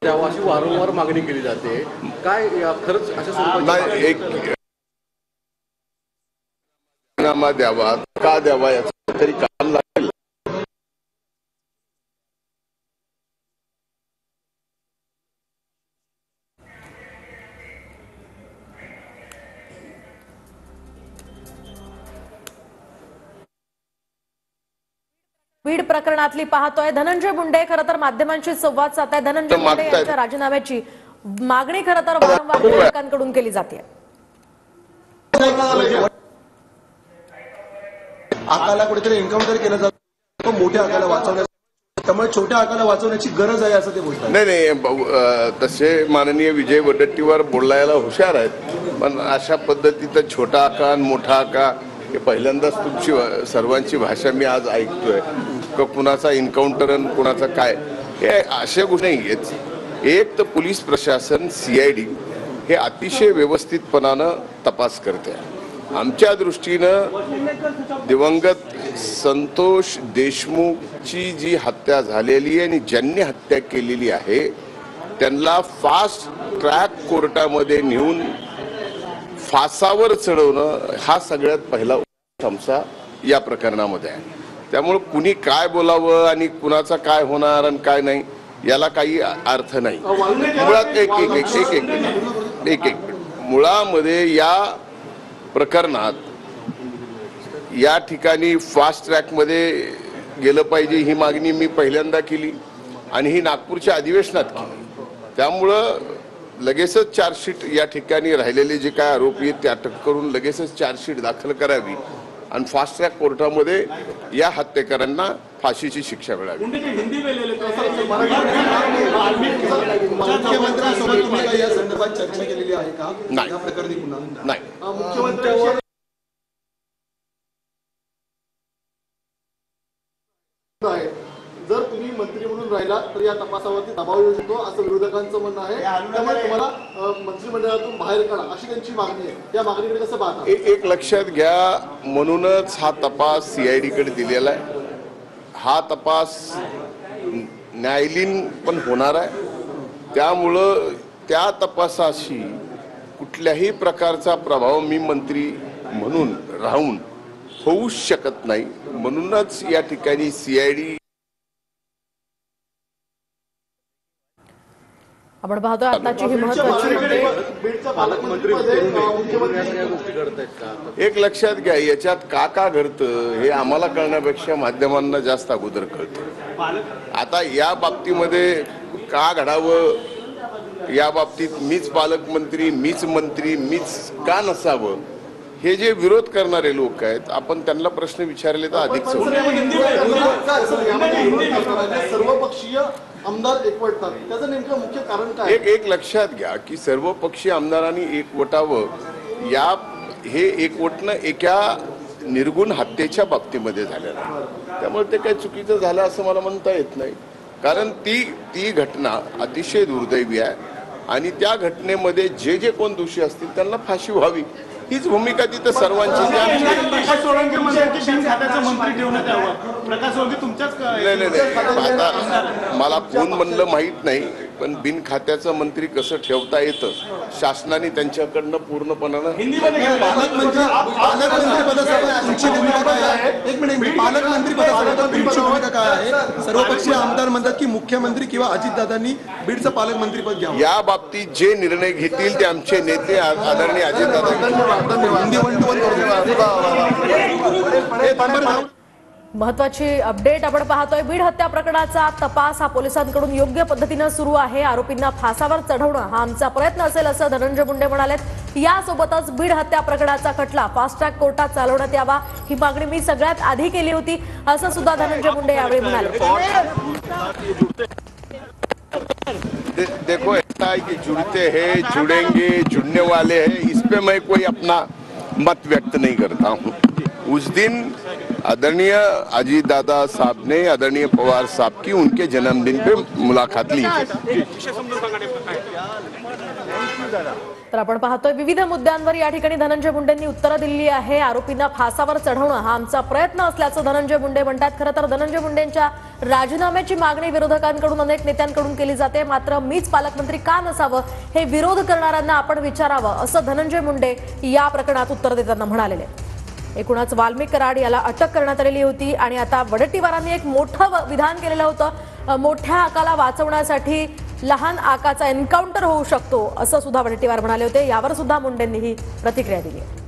द्यावा अशी वारंवार मागणी केली जाते। काय खरंच अशा स्वरूपाची एक राजीनामा द्यावा का द्यावा याचं तरी काम लागेल। बीड प्रकरणातली पाहतोय धनंजय मुंडे खरं तर माध्यमांशी संवाद साधताय। धनंजय मुंडे यांच्या राजीनाम्याची मागणी खरं तर वारंवार विरोधकांकडून केली जाते। आकाला कुठेतरी एन्काउंटर केलं जातं, मोठ्या आकाला वाचवण्यासाठी, त्यामुळे छोट्या आकाला वाचवण्याची गरज आहे असं ते बोलतात। नाही तसे माननीय विजय वडेट्टीवार बोलायला हुशार आहेत, पण अशा पद्धतीचं छोटा आका मोठा आका हे पहिल्यांदाच तुमची सर्वांची भाषा मी आज ऐकतोय। कुणाचा एन्काउंटर आणि कुणाचा काय हे अशा गोष्टी नाही आहेत। एक तर पोलीस प्रशासन CID हे अतिशय व्यवस्थितपणानं तपास करते। आमच्या दृष्टीनं दिवंगत संतोष देशमुखची जी हत्या झालेली आहे आणि ज्यांनी हत्या केलेली आहे त्यांना फास्ट ट्रॅक कोर्टामध्ये नेऊन फासावर चढवणं हा सगळ्यात पहिला समसा या प्रकरणामध्ये आहे। त्यामुळे कुणी काय बोलावं आणि कुणाचा काय होणार आणि काय नाही याला काही अर्थ नाही। मुळात एक मुळामध्ये या प्रकरणात या ठिकाणी फास्ट ट्रॅक मध्ये गेलं पाहिजे ही मागणी मी पहिल्यांदा केली आणि ही नागपूरच्या अधिवेशनात केली। त्यामुळं लगेचच चार्जशीट या ठिकाणी राहिलेले जे काय आरोपी आहेत ते अटक करून लगेचच चार्जशीट दाखल करावी आणि फास्ट ट्रॅक कोर्टामध्ये या हत्येकरांना फाशीची शिक्षा मिळावी। चर्चा केलेली आहे का? नाही। जर तुम्ही मंत्री म्हणून राहिला तर या तपासावरती दबाव येऊ शकतो असं विरोधकांचं म्हणणं आहे। त्यामुळे तुम्हाला मंत्रिमंडळातून बाहेर काढा अशी त्यांची मागणी आहे। त्या मागणीकडे कसं पाहता? एक लक्षात घ्या, म्हणूनच हा तपास CID कडे दिलेला आहे। हा तपास न्यायालयीन पण होणार आहे, त्यामुळं त्या तपासाशी कुठल्याही प्रकारचा प्रभाव मी मंत्री म्हणून राहून होऊ शकत नाही। म्हणूनच या ठिकाणी CID आपण पाहतोय आताची ही महत्त्वाची एक लक्षात घ्या, याच्यात का घडतं हे आम्हाला कळण्यापेक्षा माध्यमांना जास्त अगोदर कळतं। आता या बाबतीमध्ये का घडावं, या बाबतीत मीच पालकमंत्री मीच मंत्री मीच का नसावं हे जे विरोध करणारे लोक आहेत आपण त्यांना प्रश्न विचारले तर अधिक सर्वपक्षीय आमदार एकवटतात, त्याचं नेमकं मुख्य कारण काय? एक लक्षात घ्या की सर्वपक्षीय आमदारांनी एकवटावं या हे एकवटणं एका निर्गुण हत्येच्या बाबतीमध्ये झालेलं आहे। त्यामुळे ते काही चुकीचं झालं असं मला म्हणता येत नाही, कारण ती घटना अतिशय दुर्दैवी आहे आणि त्या घटनेमध्ये जे कोण दोषी असतील त्यांना फाशी व्हावी हीच भूमिका तिथं सर्वांची। आता मला कोण म्हणलं माहित नाही, पण बिन खात्याचं मंत्री कसं ठेवता येतं शासनाने त्यांच्याकडनं पूर्णपणानं सर्वपक्षीय आमदार म्हणतात की मुख्यमंत्री किंवा अजितदादांनी बीडचं पालकमंत्रीपद घ्यावं। या बाबतीत जे निर्णय घेतील ते आमचे नेते आदरणीय अजितदादा। महत्वाची अपडेट आपण पाहतोय। बीड हत्या प्रकरणाचा तपास हा पोलिसांकडून योग्य पद्धतीने सुरू आहे। आरोपींना फासावर चढवणं हा आमचा प्रयत्न असेल असं धनंजय मुंडे म्हणालेत। यासोबतच बीड हत्या प्रकरणाचा खटला फास्ट ट्रॅक कोर्टात चालवण्यात यावा ही मागणी मी सगळ्यात आधी केली होती असं सुद्धा धनंजय मुंडे यावेळी म्हणाले। देखो ऐसा है कि जुड़ते हैं जुड़ेंगे जुड़ने वाले हैं, इस पे मैं कोई अपना मत व्यक्त नहीं करता हूँ। उस दिन आदरणीय अजीत दादा साहब ने आदरणीय पवार साहब की उनके जन्मदिन पे मुलाकात ली थी। तर आपण पाहतोय विविध मुद्द्यांवर या ठिकाणी धनंजय मुंडेंनी उत्तरं दिली आहे। आरोपींना फासावर चढवणं हा आमचा प्रयत्न असल्याचं धनंजय मुंडे म्हणतात। खरं तर धनंजय मुंडेंच्या राजीनाम्याची मागणी विरोधकांकडून अनेक नेत्यांकडून केली जाते, मात्र मीच पालकमंत्री का नसावं हे विरोध करणाऱ्यांना आपण विचारावं असं धनंजय मुंडे या प्रकरणात उत्तर देताना म्हणालेले। एकूणच वाल्मिक कराड याला अटक करण्यात आलेली होती आणि आता वडेट्टीवारांनी एक मोठं विधान केलेलं होतं। मोठ्या आकाला वाचवण्यासाठी लहान आकाचा एन्काउंटर होऊ शकतो असं सुद्धा वडेट्टीवार म्हणाले होते। यावर सुद्धा मुंडेंनी ही प्रतिक्रिया दिली आहे।